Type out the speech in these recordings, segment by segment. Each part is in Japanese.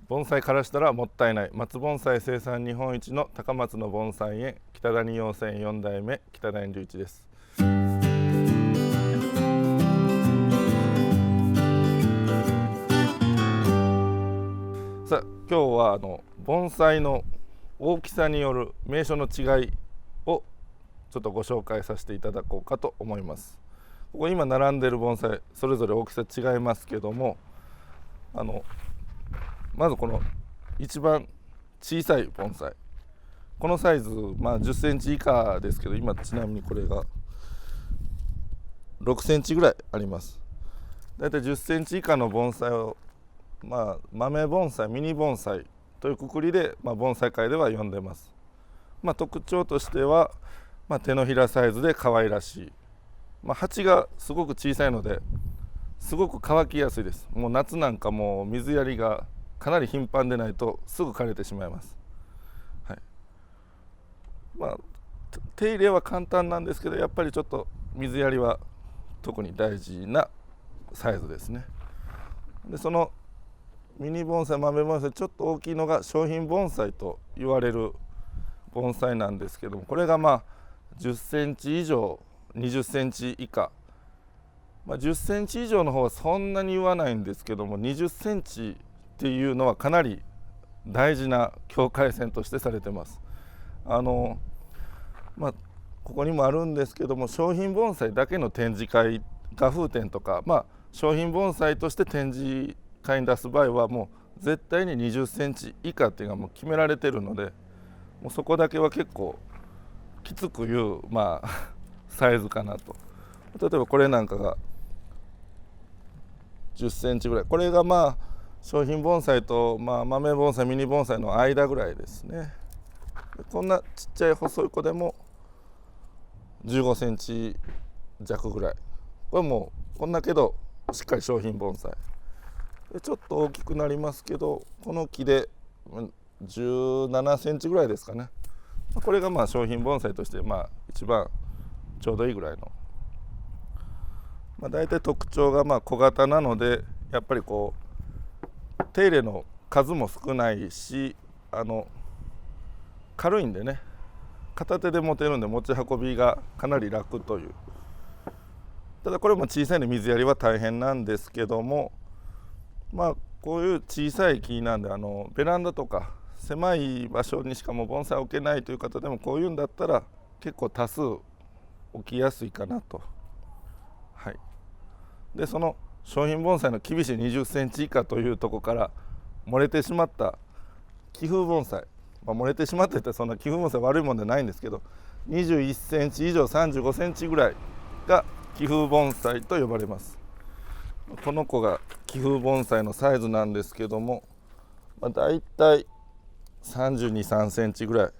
盆栽からしたらもったいない松盆栽生産日本一の高松の盆栽園北谷養蚕4代目北谷隆一です。さあ今日は盆栽の大きさによる名称の違いをちょっとご紹介させていただこうかと思います。ここ今並んでいる盆栽それぞれ大きさ違いますけども、まずこの一番小さい盆栽、このサイズ、10センチ以下ですけど、今ちなみにこれが6センチぐらいあります。だいたい10センチ以下の盆栽を、豆盆栽ミニ盆栽という括りで、盆栽界では呼んでます。特徴としては、手のひらサイズで可愛らしい、鉢がすごく小さいのですごく乾きやすいです。もう夏なんかもう水やりがかなり頻繁でないとすぐ枯れてしまいます。はい、手入れは簡単なんですけど、やっぱりちょっと水やりは特に大事なサイズですね。でそのミニ盆栽豆盆栽ちょっと大きいのが商品盆栽と言われる盆栽なんですけども、これが10センチ以上20センチ以下、10センチ以上の方はそんなに言わないんですけども、20センチっていうのはかなり大事な境界線としてされてます。ここにもあるんですけども、商品盆栽だけの展示会画風展とか、商品盆栽として展示会に出す場合はもう絶対に20センチ以下っていうのがもう決められてるので、もうそこだけは結構きつく言う、サイズかなと。例えばこれなんかが10センチぐらい、これが商品盆栽と、豆盆栽ミニ盆栽の間ぐらいですね。こんなちっちゃい細い子でも15センチ弱ぐらい、これもうこんなけどしっかり商品盆栽で、ちょっと大きくなりますけどこの木で17センチぐらいですかね。これが商品盆栽として一番ちょうどいいぐらいの、だいたい特徴が小型なので、やっぱりこう手入れの数も少ないし、軽いんでね、片手で持てるんで持ち運びがかなり楽という。ただこれも小さいので水やりは大変なんですけども、こういう小さい木なんでベランダとか狭い場所にしかも盆栽置けないという方でもこういうんだったら結構多数置きやすいかなと。はい、でその商品盆栽の厳しい20センチ以下というところから漏れてしまった気風盆栽、漏れてしまったってそんな気風盆栽悪いもんじゃないんですけど、21センチ以上35センチぐらいが気風盆栽と呼ばれます。この子が気風盆栽のサイズなんですけども、だいたい32、3センチぐらい。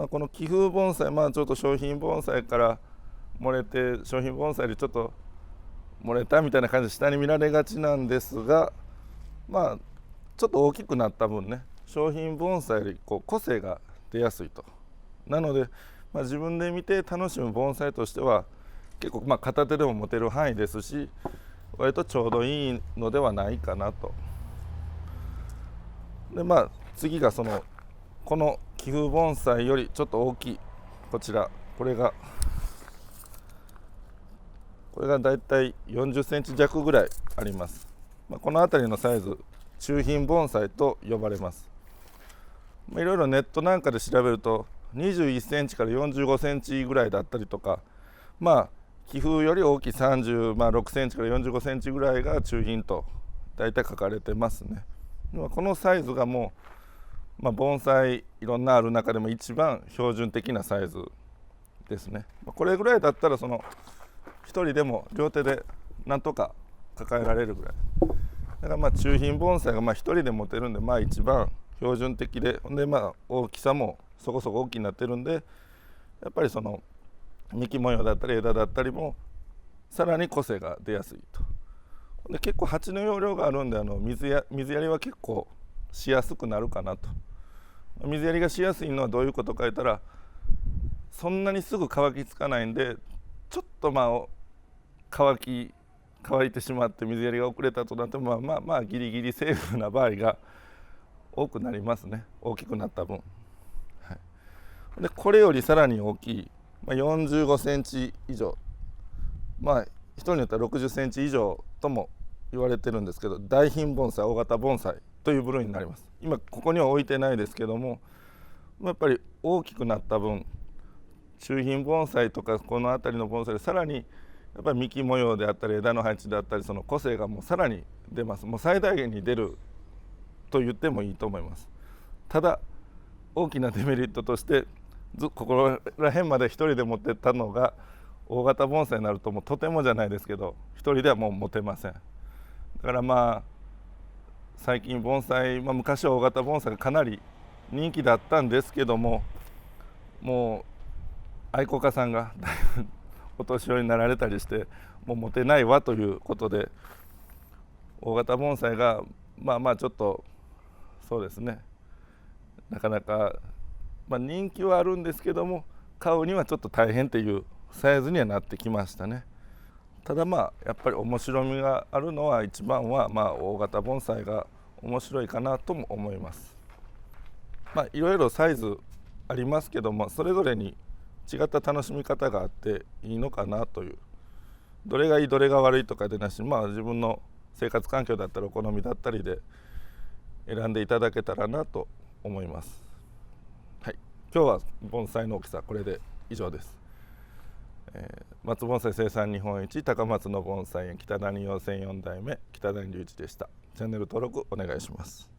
この気風盆栽、ちょっと商品盆栽から漏れて、商品盆栽でちょっと漏れたみたいな感じで下に見られがちなんですが、ちょっと大きくなった分ね、商品盆栽より個性が出やすいと。なので、自分で見て楽しむ盆栽としては結構片手でも持てる範囲ですし、割とちょうどいいのではないかなと。で次がこの気風盆栽よりちょっと大きいこちら、これがだいたい40センチ弱ぐらいあります。この辺りのサイズ中品盆栽と呼ばれます。いろいろネットなんかで調べると21センチから45センチぐらいだったりとか、気風より大きい36センチから45センチぐらいが中品と大体書かれてますね。このサイズがもう、盆栽いろんなある中でも一番標準的なサイズですね。これぐらいだったら一人でも両手でなんとか抱えられるぐらいだから、中品盆栽が一人で持てるんで、一番標準的で、ほんで大きさもそこそこ大きくなってるんで、やっぱり幹模様だったり枝だったりもさらに個性が出やすいと。で結構鉢の容量があるんで水やりは結構しやすくなるかなと。水やりがしやすいのはどういうことか言ったら、そんなにすぐ乾きつかないんで、ちょっと乾き乾いてしまって水やりが遅れたとなってもまあギリギリセーフな場合が多くなりますね、大きくなった分。はい、でこれよりさらに大きい、45センチ以上、人によっては60センチ以上とも言われてるんですけど、大品盆栽、大型盆栽という部類になります。今ここには置いてないですけども、やっぱり大きくなった分、中品盆栽とかこの辺りの盆栽でさらにやっぱり幹模様であったり枝の配置であったり、その個性がもうさらに出ます。もう最大限に出ると言ってもいいと思います。ただ大きなデメリットとして、ここら辺まで一人で持ってったのが大型盆栽になると、もうとてもじゃないですけど一人ではもう持てません。だから最近盆栽、昔は大型盆栽がかなり人気だったんですけども、もう愛好家さんがだいぶお年寄りになられたりしてもう持てないわということで、大型盆栽がちょっとそうですね、なかなか、人気はあるんですけども買うにはちょっと大変っていうサイズにはなってきましたね。ただやっぱり面白みがあるのは、一番は大型盆栽が面白いかなとも思います。いろいろサイズありますけども、それぞれに違った楽しみ方があっていいのかなという、どれがいいどれが悪いとかでなし、自分の生活環境だったりお好みだったりで選んでいただけたらなと思います。はい、今日は盆栽の大きさこれで以上です。松盆栽生産日本一高松の盆栽園北谷養成4代目北谷隆一でした。チャンネル登録お願いします。